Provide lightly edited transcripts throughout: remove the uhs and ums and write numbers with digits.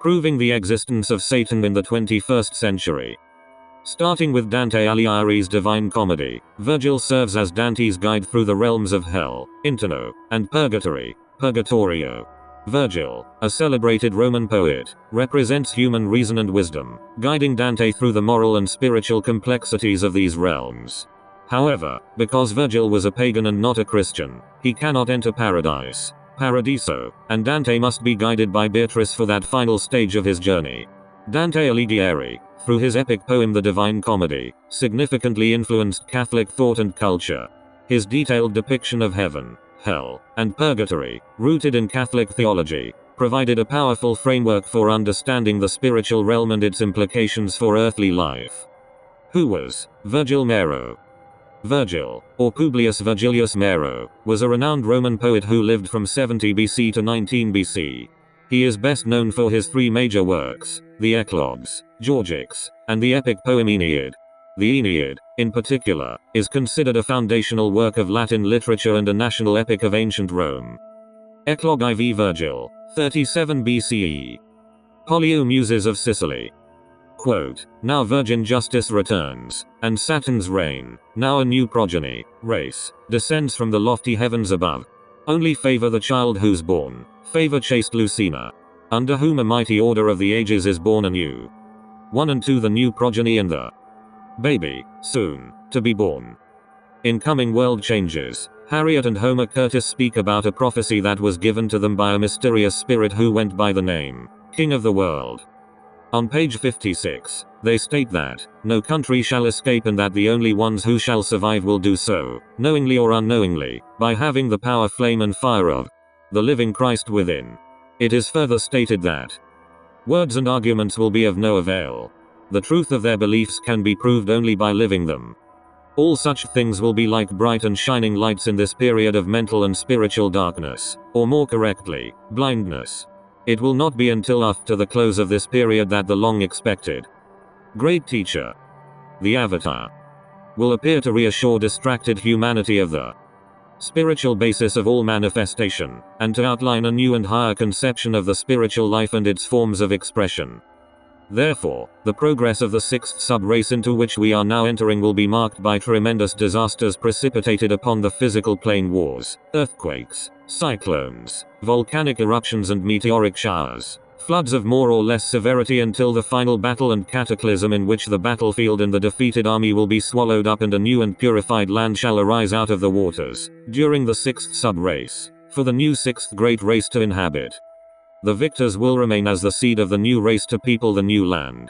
proving the existence of Satan in the 21st century. Starting with Dante Alighieri's Divine Comedy, Virgil serves as Dante's guide through the realms of hell, Inferno, and purgatory, Purgatorio. Virgil, a celebrated Roman poet, represents human reason and wisdom, guiding Dante through the moral and spiritual complexities of these realms. However, because Virgil was a pagan and not a Christian, he cannot enter paradise, Paradiso, and Dante must be guided by Beatrice for that final stage of his journey. Dante Alighieri, through his epic poem The Divine Comedy, significantly influenced Catholic thought and culture. His detailed depiction of heaven, hell, and purgatory, rooted in Catholic theology, provided a powerful framework for understanding the spiritual realm and its implications for earthly life. Who was Virgil Maro? Virgil, or Publius Virgilius Maro, was a renowned Roman poet who lived from 70 BC to 19 BC. He is best known for his three major works, the Eclogues, Georgics, and the epic poem Aeneid. The Aeneid, in particular, is considered a foundational work of Latin literature and a national epic of ancient Rome. Eclogue IV Virgil, 37 BCE. Pollio Muses of Sicily. Quote, now virgin justice returns, and Saturn's reign, now a new progeny, race, descends from the lofty heavens above. Only favor the child who's born, favor chaste Lucina, under whom a mighty order of the ages is born anew. 1 and 2 the new progeny and the baby, soon, to be born. In Coming World Changes, Harriet and Homer Curtis speak about a prophecy that was given to them by a mysterious spirit who went by the name, King of the World. On page 56, they state that, no country shall escape and that the only ones who shall survive will do so, knowingly or unknowingly, by having the power flame and fire of the living Christ within. It is further stated that words and arguments will be of no avail. The truth of their beliefs can be proved only by living them. All such things will be like bright and shining lights in this period of mental and spiritual darkness, or more correctly, blindness. It will not be until after the close of this period that the long-expected great teacher, the Avatar, will appear to reassure distracted humanity of the spiritual basis of all manifestation, and to outline a new and higher conception of the spiritual life and its forms of expression. Therefore, the progress of the sixth sub-race into which we are now entering will be marked by tremendous disasters precipitated upon the physical plane: wars, earthquakes, cyclones, volcanic eruptions and meteoric showers, floods of more or less severity, until the final battle and cataclysm in which the battlefield and the defeated army will be swallowed up and a new and purified land shall arise out of the waters, during the sixth sub-race, for the new sixth great race to inhabit. The victors will remain as the seed of the new race to people the new land.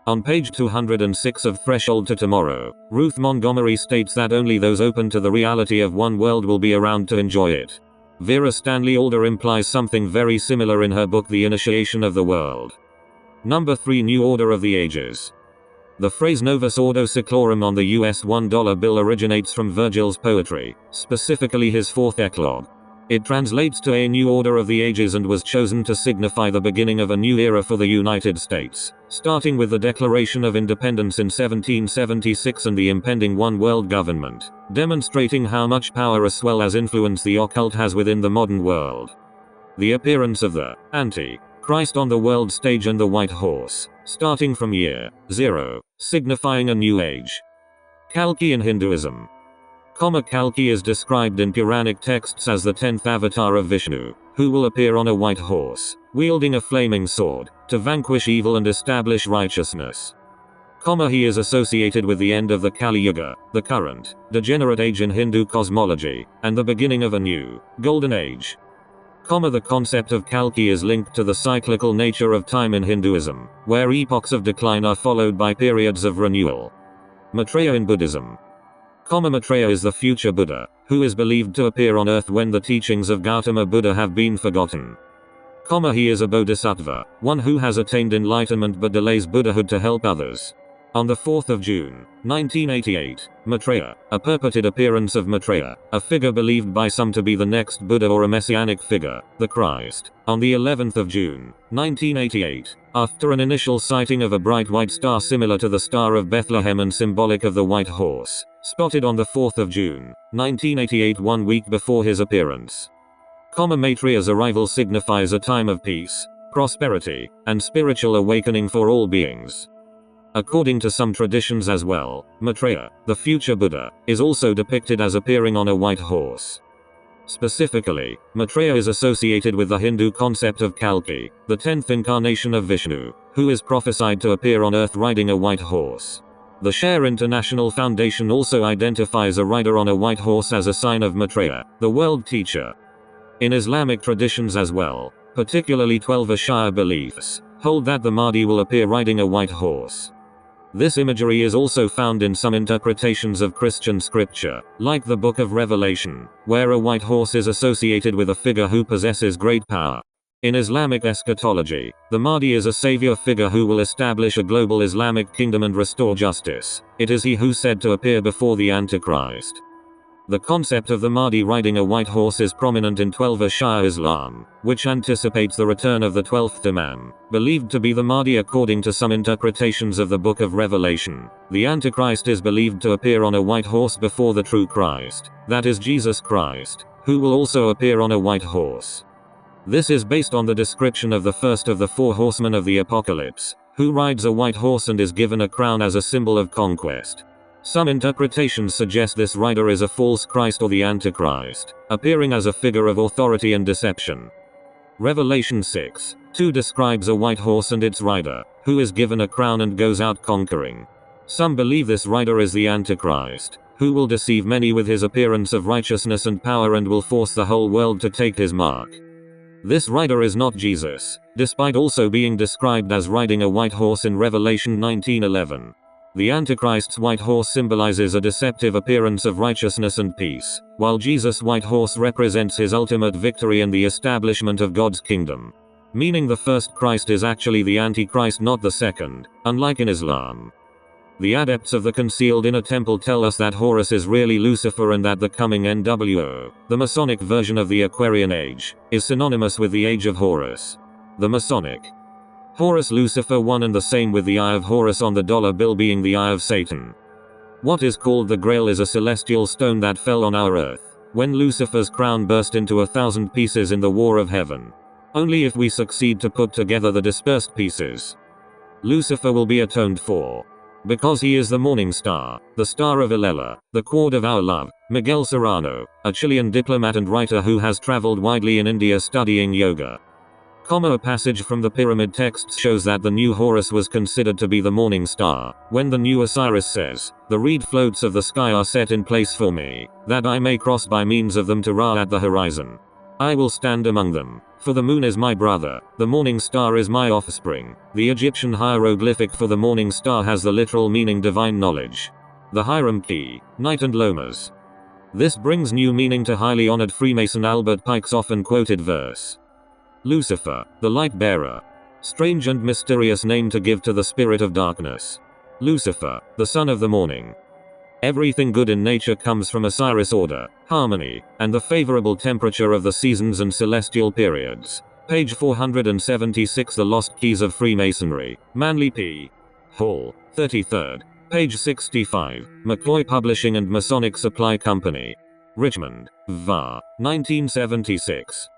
On page 206 of Threshold to Tomorrow, Ruth Montgomery states that only those open to the reality of one world will be around to enjoy it. Vera Stanley Alder implies something very similar in her book The Initiation of the World. Number 3 New Order of the Ages. The phrase Novus Ordo Seclorum on the US $1 bill originates from Virgil's poetry, specifically his fourth eclogue. It translates to a new order of the ages and was chosen to signify the beginning of a new era for the United States, starting with the Declaration of Independence in 1776 and the impending one world government, demonstrating how much power as well as influence the occult has within the modern world. The appearance of the Anti-Christ on the world stage and the white horse, starting from year 0, signifying a new age. Kalki in Hinduism. Kalki is described in Puranic texts as the 10th avatar of Vishnu, who will appear on a white horse, wielding a flaming sword, to vanquish evil and establish righteousness. He is associated with the end of the Kali Yuga, the current, degenerate age in Hindu cosmology, and the beginning of a new, golden age. The concept of Kalki is linked to the cyclical nature of time in Hinduism, where epochs of decline are followed by periods of renewal. Maitreya in Buddhism. Maitreya is the future Buddha, who is believed to appear on earth when the teachings of Gautama Buddha have been forgotten. He is a bodhisattva, one who has attained enlightenment but delays Buddhahood to help others. On the 4th of June, 1988, Maitreya, a purported appearance of Maitreya, a figure believed by some to be the next Buddha or a messianic figure, the Christ. On the 11th of June, 1988, after an initial sighting of a bright white star similar to the Star of Bethlehem and symbolic of the white horse, spotted on the 4th of June, 1988, 1 week before his appearance. Maitreya's arrival signifies a time of peace, prosperity, and spiritual awakening for all beings. According to some traditions as well, Maitreya, the future Buddha, is also depicted as appearing on a white horse. Specifically, Maitreya is associated with the Hindu concept of Kalki, the 10th incarnation of Vishnu, who is prophesied to appear on earth riding a white horse. The Share International Foundation also identifies a rider on a white horse as a sign of Maitreya, the world teacher. In Islamic traditions as well, particularly 12 Ash'ari beliefs, hold that the Mahdi will appear riding a white horse. This imagery is also found in some interpretations of Christian scripture, like the Book of Revelation, where a white horse is associated with a figure who possesses great power. In Islamic eschatology, the Mahdi is a savior figure who will establish a global Islamic kingdom and restore justice. It is he who is said to appear before the Antichrist. The concept of the Mahdi riding a white horse is prominent in 12 Ash'ari Islam, which anticipates the return of the 12th Imam, believed to be the Mahdi according to some interpretations of the Book of Revelation. The Antichrist is believed to appear on a white horse before the true Christ, that is Jesus Christ, who will also appear on a white horse. This is based on the description of the first of the 4 horsemen of the Apocalypse, who rides a white horse and is given a crown as a symbol of conquest. Some interpretations suggest this rider is a false Christ or the Antichrist, appearing as a figure of authority and deception. Revelation 6:2 describes a white horse and its rider, who is given a crown and goes out conquering. Some believe this rider is the Antichrist, who will deceive many with his appearance of righteousness and power and will force the whole world to take his mark. This rider is not Jesus, despite also being described as riding a white horse in Revelation 19:11. The Antichrist's white horse symbolizes a deceptive appearance of righteousness and peace, while Jesus' white horse represents his ultimate victory and the establishment of God's kingdom. Meaning the first Christ is actually the Antichrist, not the second, unlike in Islam. The adepts of the concealed inner temple tell us that Horus is really Lucifer and that the coming NWO, the Masonic version of the Aquarian Age, is synonymous with the Age of Horus. The Masonic Horus Lucifer one and the same, with the Eye of Horus on the dollar bill being the Eye of Satan. What is called the Grail is a celestial stone that fell on our earth, when Lucifer's crown burst into 1,000 pieces in the War of Heaven. Only if we succeed to put together the dispersed pieces, Lucifer will be atoned for. Because he is the morning star, the star of Ilela, the chord of our love. Miguel Serrano, a Chilean diplomat and writer who has traveled widely in India studying yoga. A passage from the pyramid texts shows that the new Horus was considered to be the morning star, when the new Osiris says, "The reed floats of the sky are set in place for me, that I may cross by means of them to Ra at the horizon. I will stand among them, for the moon is my brother, the morning star is my offspring." The Egyptian hieroglyphic for the morning star has the literal meaning divine knowledge. The Hiram key, night and lomas. This brings new meaning to highly honored Freemason Albert Pike's often quoted verse. Lucifer, the light bearer. Strange and mysterious name to give to the spirit of darkness. Lucifer, the son of the morning. Everything good in nature comes from Osiris' order, harmony, and the favorable temperature of the seasons and celestial periods. Page 476. The Lost Keys of Freemasonry. Manly P. Hall, 33rd. Page 65. McCloy Publishing and Masonic Supply Company. Richmond, VA, 1976.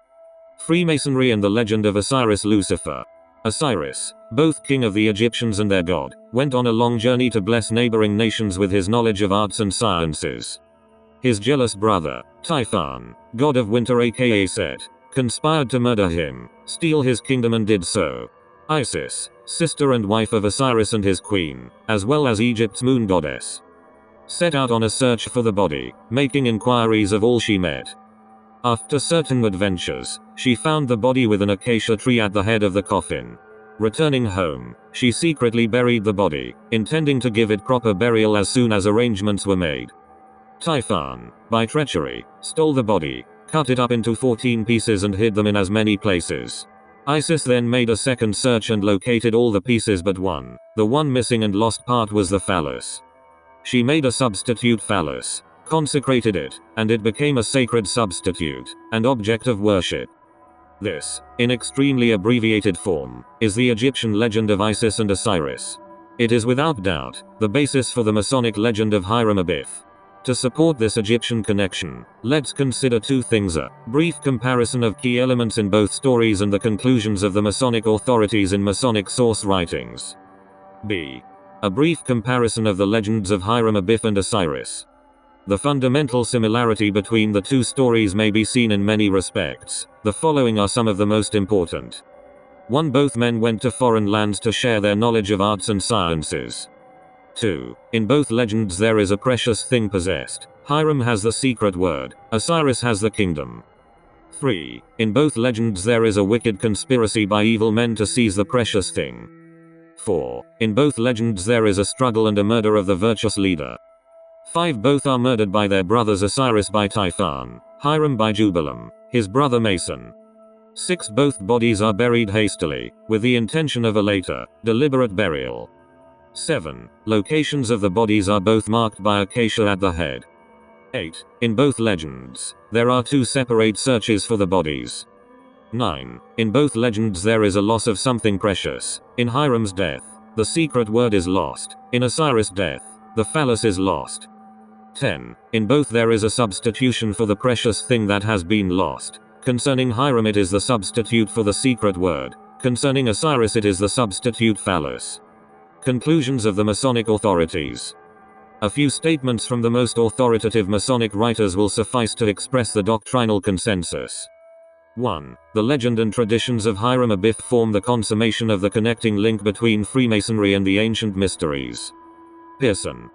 Freemasonry and the Legend of Osiris. Lucifer. Osiris, both king of the Egyptians and their god, went on a long journey to bless neighboring nations with his knowledge of arts and sciences. His jealous brother, Typhon, god of winter aka Set, conspired to murder him, steal his kingdom, and did so. Isis, sister and wife of Osiris and his queen, as well as Egypt's moon goddess, set out on a search for the body, making inquiries of all she met. After certain adventures, she found the body with an acacia tree at the head of the coffin. Returning home, she secretly buried the body, intending to give it proper burial as soon as arrangements were made. Typhon, by treachery, stole the body, cut it up into 14 pieces and hid them in as many places. Isis then made a second search and located all the pieces but one. The one missing and lost part was the phallus. She made a substitute phallus, consecrated it, and it became a sacred substitute, and object of worship. This, in extremely abbreviated form, is the Egyptian legend of Isis and Osiris. It is without doubt the basis for the Masonic legend of Hiram Abiff. To support this Egyptian connection, let's consider two things: a brief comparison of key elements in both stories and the conclusions of the Masonic authorities in Masonic source writings. B. A brief comparison of the legends of Hiram Abiff and Osiris. The fundamental similarity between the two stories may be seen in many respects. The following are some of the most important. 1. Both men went to foreign lands to share their knowledge of arts and sciences. 2. In both legends there is a precious thing possessed. Hiram has the secret word, Osiris has the kingdom. 3. In both legends there is a wicked conspiracy by evil men to seize the precious thing. 4. In both legends there is a struggle and a murder of the virtuous leader. 5. Both are murdered by their brothers, Osiris by Typhon, Hiram by Jubilam, his brother Mason. 6. Both bodies are buried hastily, with the intention of a later, deliberate burial. 7. Locations of the bodies are both marked by acacia at the head. 8. In both legends, there are two separate searches for the bodies. 9. In both legends there is a loss of something precious. In Hiram's death, the secret word is lost. In Osiris' death, the phallus is lost. 10. In both there is a substitution for the precious thing that has been lost. Concerning Hiram it is the substitute for the secret word. Concerning Osiris it is the substitute phallus. Conclusions of the Masonic authorities. A few statements from the most authoritative Masonic writers will suffice to express the doctrinal consensus. 1. The legend and traditions of Hiram Abiff form the consummation of the connecting link between Freemasonry and the ancient mysteries. Pearson.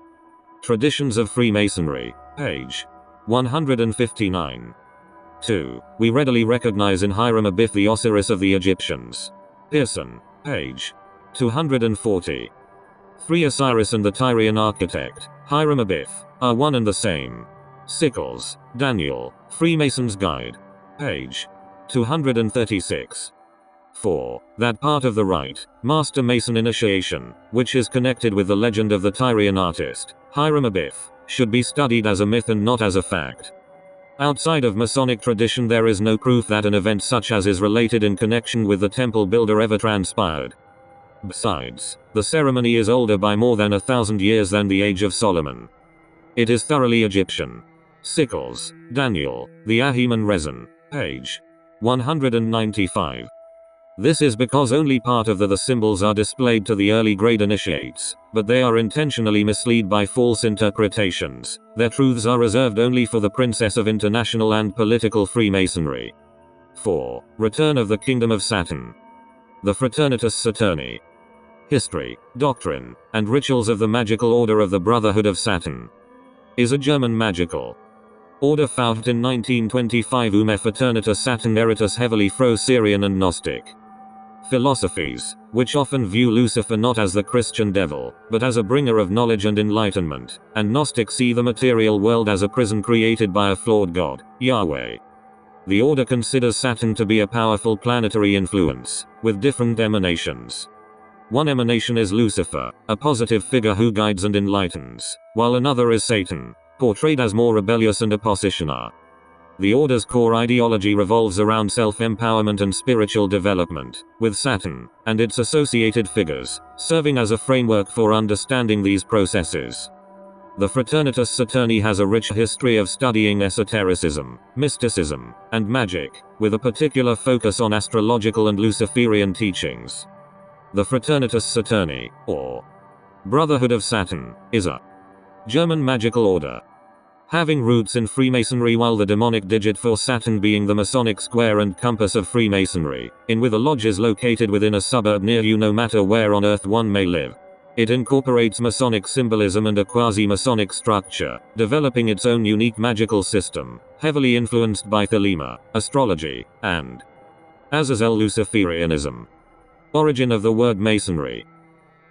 Traditions of Freemasonry, page 159. 2. We readily recognize in Hiram Abiff the Osiris of the Egyptians. Pearson, page 240. 3. Osiris and the Tyrian architect, Hiram Abiff, are one and the same. Sickles, Daniel, Freemason's Guide, page 236. 4. That part of the Rite, Master Mason initiation, which is connected with the legend of the Tyrian artist, Hiram Abiff, should be studied as a myth and not as a fact. Outside of Masonic tradition there is no proof that an event such as is related in connection with the temple builder ever transpired. Besides, the ceremony is older by more than 1,000 years than the age of Solomon. It is thoroughly Egyptian. Sickles, Daniel, the Ahiman Rezin, page 195. This is because only part of the symbols are displayed to the early grade initiates, but they are intentionally misled by false interpretations. Their truths are reserved only for the princess of international and political Freemasonry. 4. Return of the Kingdom of Saturn. The Fraternitas Saturni. History, doctrine, and rituals of the magical order of the Brotherhood of Saturn is a German magical order founded in 1925 Ume Fraternitas Saturn Eritas heavily Fro-Syrian and Gnostic philosophies, which often view Lucifer not as the Christian devil, but as a bringer of knowledge and enlightenment, and Gnostics see the material world as a prison created by a flawed god, Yahweh. The order considers Saturn to be a powerful planetary influence, with different emanations. One emanation is Lucifer, a positive figure who guides and enlightens, while another is Satan, portrayed as more rebellious and oppositioner. The order's core ideology revolves around self-empowerment and spiritual development, with Saturn, and its associated figures, serving as a framework for understanding these processes. The Fraternitas Saturni has a rich history of studying esotericism, mysticism, and magic, with a particular focus on astrological and Luciferian teachings. The Fraternitas Saturni, or Brotherhood of Saturn, is a German magical order, having roots in Freemasonry, while the demonic digit for Saturn being the Masonic square and compass of Freemasonry, in with the lodges located within a suburb near you no matter where on earth one may live. It incorporates Masonic symbolism and a quasi-Masonic structure, developing its own unique magical system, heavily influenced by Thelema, astrology, and Azazel Luciferianism. Origin of the word Masonry.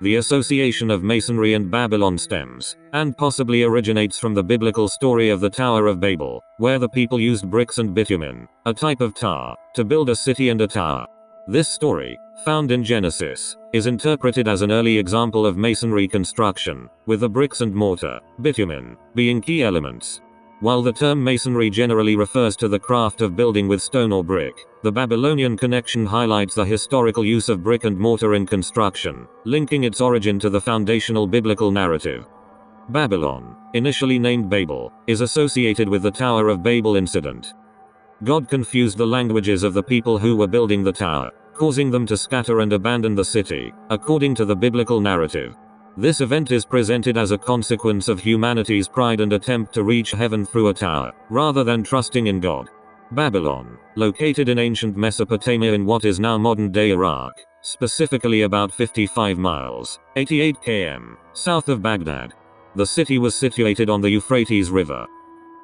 The association of Masonry and Babylon stems, and possibly originates from the biblical story of the Tower of Babel, where the people used bricks and bitumen, a type of tar, to build a city and a tower. This story, found in Genesis, is interpreted as an early example of Masonry construction, with the bricks and mortar, bitumen, being key elements. While the term Masonry generally refers to the craft of building with stone or brick, the Babylonian connection highlights the historical use of brick and mortar in construction, linking its origin to the foundational biblical narrative. Babylon, initially named Babel, is associated with the Tower of Babel incident. God confused the languages of the people who were building the tower, causing them to scatter and abandon the city, according to the biblical narrative. This event is presented as a consequence of humanity's pride and attempt to reach heaven through a tower, rather than trusting in God. Babylon, located in ancient Mesopotamia in what is now modern-day Iraq, specifically about 55 miles, 88 km, south of Baghdad. The city was situated on the Euphrates River.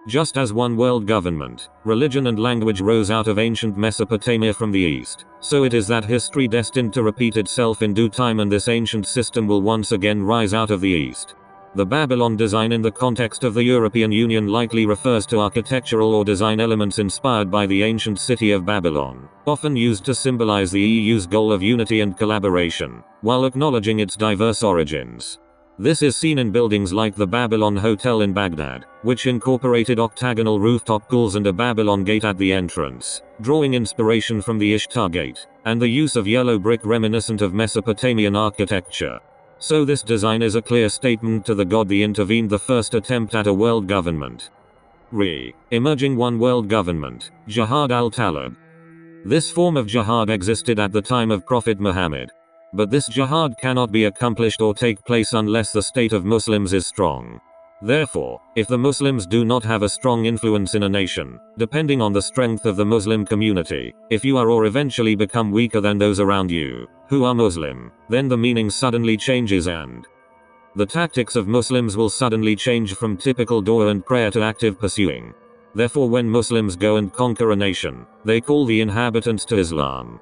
Just as one world government, religion and language rose out of ancient Mesopotamia from the east, so it is that history destined to repeat itself in due time, and this ancient system will once again rise out of the east. The Babylon design in the context of the European Union likely refers to architectural or design elements inspired by the ancient city of Babylon, often used to symbolize the EU's goal of unity and collaboration, while acknowledging its diverse origins. This is seen in buildings like the Babylon Hotel in Baghdad, which incorporated octagonal rooftop pools and a Babylon gate at the entrance, drawing inspiration from the Ishtar Gate, and the use of yellow brick reminiscent of Mesopotamian architecture. So this design is a clear statement to the God that intervened, the first attempt at a world government. Emerging one world government, Jihad al-Talib. This form of jihad existed at the time of Prophet Muhammad. But this jihad cannot be accomplished or take place unless the state of Muslims is strong. Therefore, if the Muslims do not have a strong influence in a nation, depending on the strength of the Muslim community, if you are or eventually become weaker than those around you, who are Muslim, then the meaning suddenly changes and the tactics of Muslims will suddenly change from typical dua and prayer to active pursuing. Therefore, when Muslims go and conquer a nation, they call the inhabitants to Islam.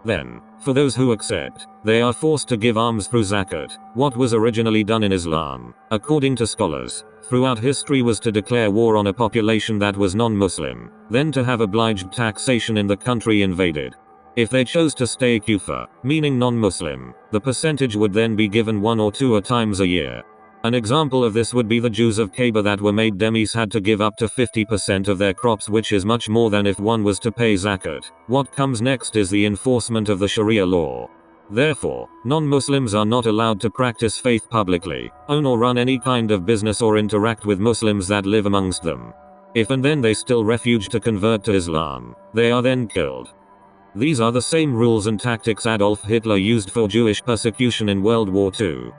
Then, for those who accept, they are forced to give alms through zakat, what was originally done in Islam, according to scholars, throughout history was to declare war on a population that was non-Muslim, then to have obliged taxation in the country invaded. If they chose to stay Kufa, meaning non-Muslim, the percentage would then be given 1 or 2 times a year. An example of this would be the Jews of Kaaba that were made demis had to give up to 50% of their crops, which is much more than if one was to pay zakat. What comes next is the enforcement of the Sharia law. Therefore, non-Muslims are not allowed to practice faith publicly, own or run any kind of business or interact with Muslims that live amongst them. If and then they still refuse to convert to Islam, they are then killed. These are the same rules and tactics Adolf Hitler used for Jewish persecution in World War II.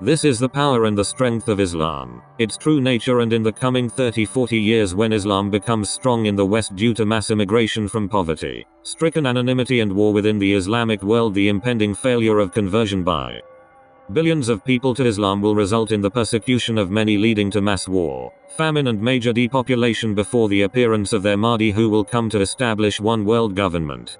This is the power and the strength of Islam, its true nature, and in the coming 30-40 years when Islam becomes strong in the West due to mass immigration from poverty, stricken anonymity and war within the Islamic world, the impending failure of conversion by billions of people to Islam will result in the persecution of many, leading to mass war, famine and major depopulation before the appearance of their Mahdi, who will come to establish one world government.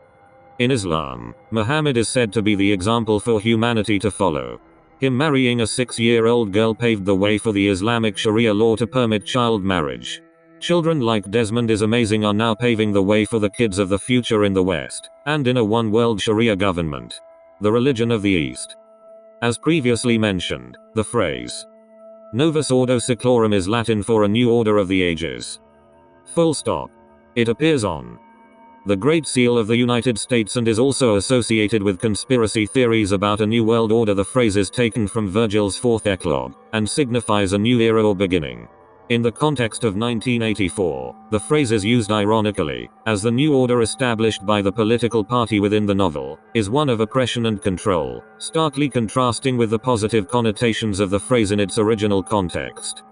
In Islam, Muhammad is said to be the example for humanity to follow. Him marrying a 6-year-old girl paved the way for the Islamic Sharia law to permit child marriage. Children like Desmond is amazing are now paving the way for the kids of the future in the West, and in a one-world Sharia government. The religion of the East. As previously mentioned, the phrase Novus Ordo Seclorum is Latin for a new order of the ages. Full stop. It appears on the Great Seal of the United States and is also associated with conspiracy theories about a new world order. The phrase is taken from Virgil's fourth eclogue, and signifies a new era or beginning. In the context of 1984, the phrase is used ironically, as the new order established by the political party within the novel is one of oppression and control, starkly contrasting with the positive connotations of the phrase in its original context.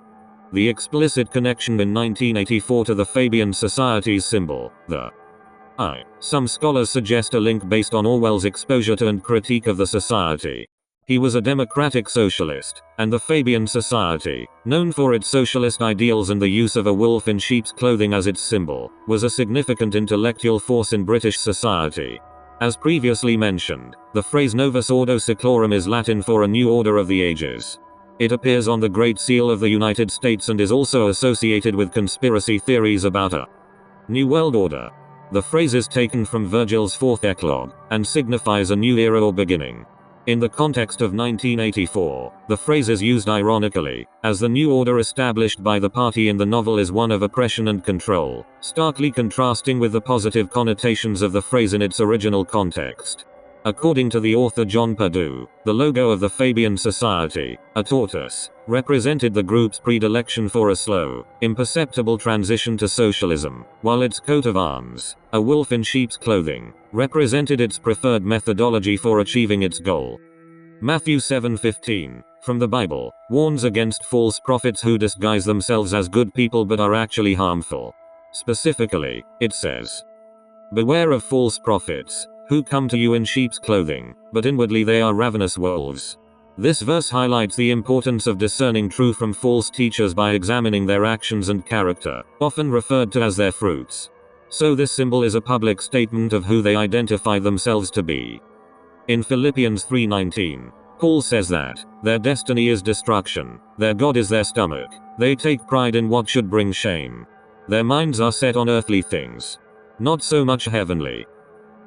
The explicit connection in 1984 to the Fabian Society's symbol, the I. Some scholars suggest a link based on Orwell's exposure to and critique of the Society. He was a democratic socialist, and the Fabian Society, known for its socialist ideals and the use of a wolf in sheep's clothing as its symbol, was a significant intellectual force in British society. As previously mentioned, the phrase Novus Ordo Seclorum is Latin for a new order of the ages. It appears on the Great Seal of the United States and is also associated with conspiracy theories about a new world order. The phrase is taken from Virgil's fourth eclogue, and signifies a new era or beginning. In the context of 1984, the phrase is used ironically, as the new order established by the party in the novel is one of oppression and control, starkly contrasting with the positive connotations of the phrase in its original context. According to the author John Perdue, the logo of the Fabian Society, a tortoise, represented the group's predilection for a slow, imperceptible transition to socialism, while its coat of arms, a wolf in sheep's clothing, represented its preferred methodology for achieving its goal. Matthew 7:15, from the Bible, warns against false prophets who disguise themselves as good people but are actually harmful. Specifically, it says, "Beware of false prophets, who come to you in sheep's clothing, but inwardly they are ravenous wolves." This verse highlights the importance of discerning true from false teachers by examining their actions and character, often referred to as their fruits. So this symbol is a public statement of who they identify themselves to be. In Philippians 3:19, Paul says that their destiny is destruction, their God is their stomach, they take pride in what should bring shame. Their minds are set on earthly things, not so much heavenly.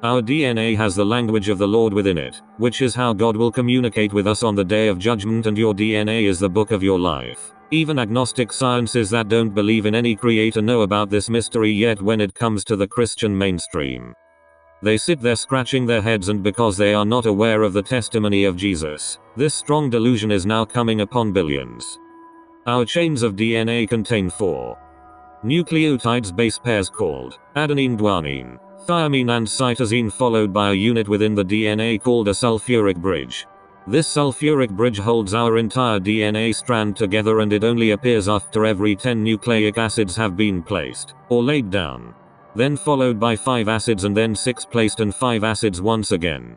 Our DNA has the language of the Lord within it, which is how God will communicate with us on the day of judgment, and your DNA is the book of your life. Even agnostic sciences that don't believe in any creator know about this mystery, yet when it comes to the Christian mainstream, they sit there scratching their heads, and because they are not aware of the testimony of Jesus, this strong delusion is now coming upon billions. Our chains of DNA contain 4 nucleotides base pairs called adenine, guanine, thymine and cytosine, followed by a unit within the DNA called a sulfuric bridge. This sulfuric bridge holds our entire DNA strand together, and it only appears after every 10 nucleic acids have been placed, or laid down. Then followed by 5 acids, and then 6 placed and 5 acids once again.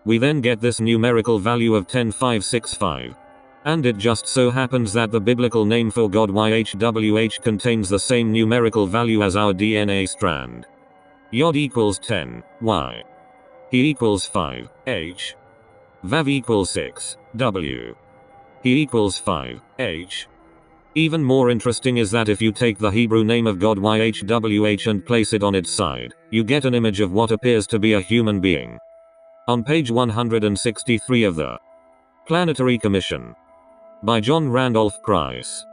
We then get this numerical value of 10565. And it just so happens that the biblical name for God, YHWH, contains the same numerical value as our DNA strand. Yod equals 10, Y. He equals 5, H. Vav equals 6, W. He equals 5, H. Even more interesting is that if you take the Hebrew name of God YHWH and place it on its side, you get an image of what appears to be a human being. On page 163 of the Planetary Commission by John Randolph Price.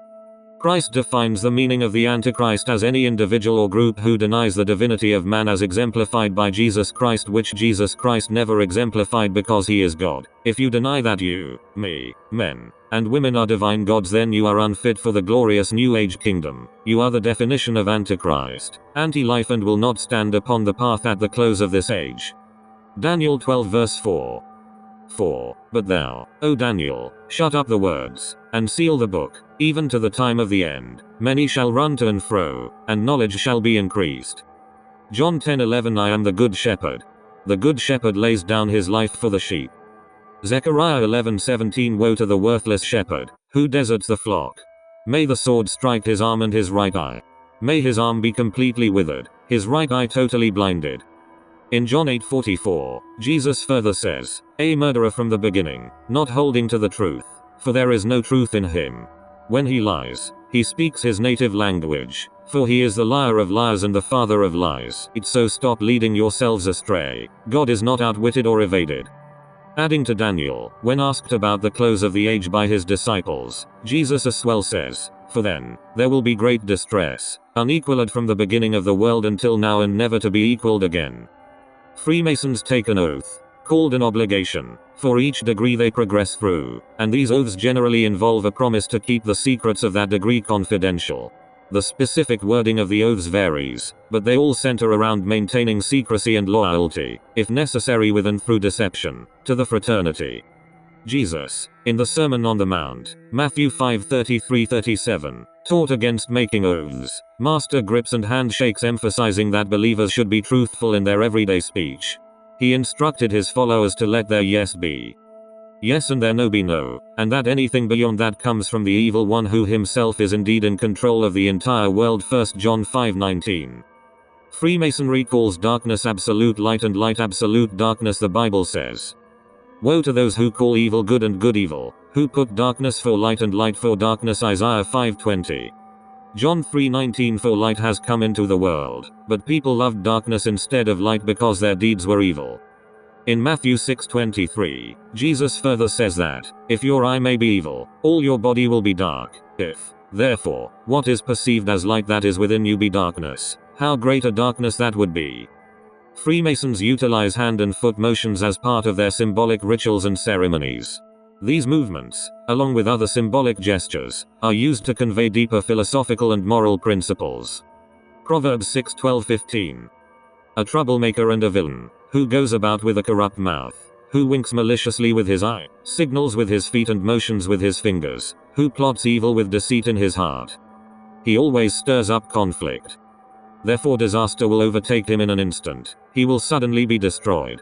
Price defines the meaning of the Antichrist as any individual or group who denies the divinity of man as exemplified by Jesus Christ, which Jesus Christ never exemplified because he is God. If you deny that you, me, men, and women are divine gods, then you are unfit for the glorious New Age kingdom. You are the definition of Antichrist, anti-life, and will not stand upon the path at the close of this age. Daniel 12 verse 4. But thou, O Daniel, shut up the words, and seal the book, even to the time of the end. Many shall run to and fro, and knowledge shall be increased. John 10:11. I am the good shepherd. The good shepherd lays down his life for the sheep. Zechariah 11:17. Woe to the worthless shepherd, who deserts the flock. May the sword strike his arm and his right eye. May his arm be completely withered, his right eye totally blinded. In John 8:44, Jesus further says, a murderer from the beginning, not holding to the truth, for there is no truth in him. When he lies, he speaks his native language, for he is the liar of liars and the father of lies. So stop leading yourselves astray. God is not outwitted or evaded. Adding to Daniel, when asked about the close of the age by his disciples, Jesus as well says, for then, there will be great distress, unequaled from the beginning of the world until now, and never to be equaled again. Freemasons take an oath, called an obligation, for each degree they progress through, and these oaths generally involve a promise to keep the secrets of that degree confidential. The specific wording of the oaths varies, but they all center around maintaining secrecy and loyalty, if necessary with and through deception, to the fraternity. Jesus, in the Sermon on the Mount, Matthew 5:33-37, taught against making oaths, master grips and handshakes, emphasizing that believers should be truthful in their everyday speech. He instructed his followers to let their yes be yes and their no be no, and that anything beyond that comes from the evil one, who himself is indeed in control of the entire world. 1 John 5:19. Freemasonry calls darkness absolute light and light absolute darkness. The Bible says, woe to those who call evil good and good evil, who put darkness for light and light for darkness. Isaiah 5:20. John 3:19. For light has come into the world, but people loved darkness instead of light because their deeds were evil. In Matthew 6:23, Jesus further says that, if your eye may be evil, all your body will be dark. If, therefore, what is perceived as light that is within you be darkness, how great a darkness that would be. Freemasons utilize hand and foot motions as part of their symbolic rituals and ceremonies. These movements, along with other symbolic gestures, are used to convey deeper philosophical and moral principles. Proverbs 6:12-15. A troublemaker and a villain, who goes about with a corrupt mouth, who winks maliciously with his eye, signals with his feet and motions with his fingers, who plots evil with deceit in his heart. He always stirs up conflict. Therefore disaster will overtake him in an instant. He will suddenly be destroyed.